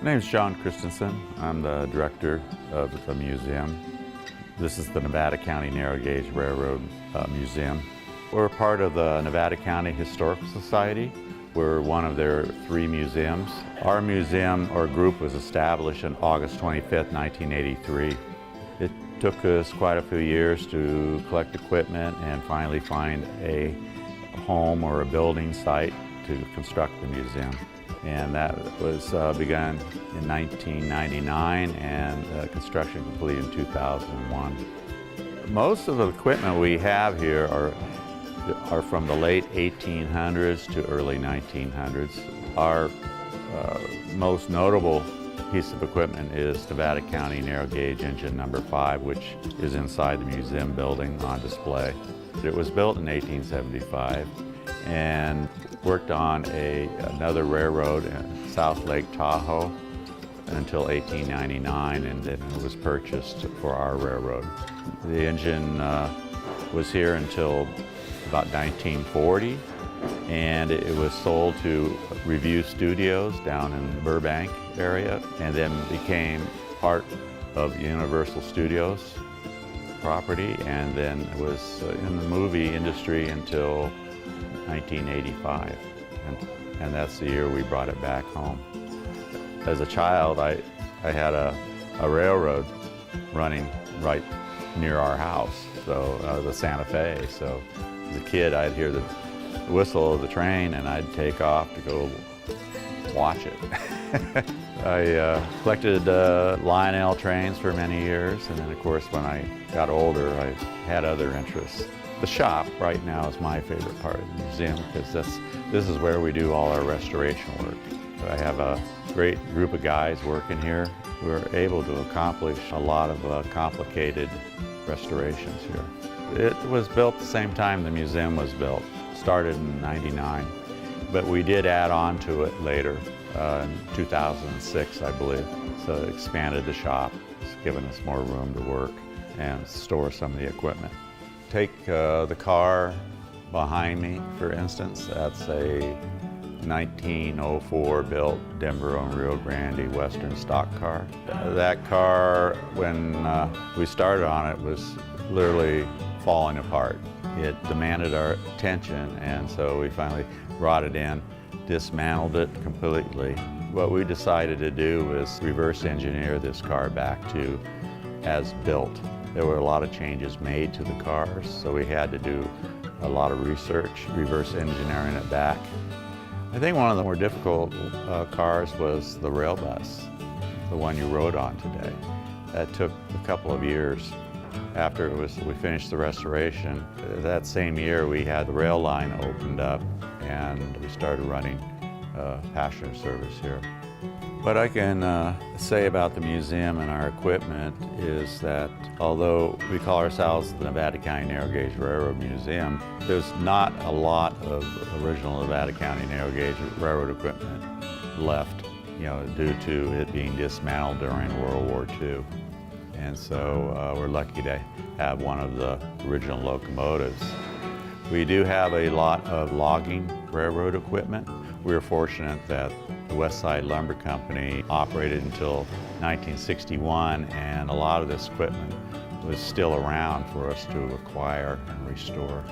My name is John Christensen. I'm the director of the museum. This is the Nevada County Narrow Gauge Railroad Museum. We're part of the Nevada County Historical Society. We're one of their 3 museums. Our museum or group was established on August 25th, 1983. It took us quite a few years to collect equipment and finally find a home or a building site to construct the museum. And that was begun in 1999 and construction completed in 2001. Most of the equipment we have here are from the late 1800s to early 1900s. Our most notable piece of equipment is Nevada County Narrow Gauge Engine number 5, which is inside the museum building on display. It was built in 1875 and worked on another railroad in South Lake Tahoe until 1899, and then it was purchased for our railroad. The engine was here until about 1940, and it was sold to Review Studios down in Burbank area, and then became part of Universal Studios property, and then was in the movie industry until 1985, and that's the year we brought it back home. As a child, I had a railroad running right near our house, so the Santa Fe. So as a kid, I'd hear the whistle of the train and I'd take off to go watch it. I collected Lionel trains for many years, and then of course when I got older I had other interests. The shop right now is my favorite part of the museum because this is where we do all our restoration work. I have a great group of guys working here who are able to accomplish a lot of complicated restorations here. It was built the same time the museum was built, started in '99, but we did add on to it later, in 2006 I believe. So it expanded the shop, it's given us more room to work and store some of the equipment. Take the car behind me, for instance. That's a 1904 built Denver and Rio Grande Western stock car. That car, when we started on it, was literally falling apart. It demanded our attention, and so we finally brought it in, dismantled it completely. What we decided to do was reverse engineer this car back to as built. There were a lot of changes made to the cars, so we had to do a lot of research, reverse engineering it back. I think one of the more difficult cars was the rail bus, the one you rode on today. That took a couple of years. After we finished the restoration, that same year we had the rail line opened up and we started running passenger service here. What I can say about the museum and our equipment is that although we call ourselves the Nevada County Narrow Gauge Railroad Museum, there's not a lot of original Nevada County Narrow Gauge Railroad equipment left, due to it being dismantled during World War II. And so we're lucky to have one of the original locomotives. We do have a lot of logging railroad equipment. We were fortunate that the West Side Lumber Company operated until 1961, and a lot of this equipment was still around for us to acquire and restore.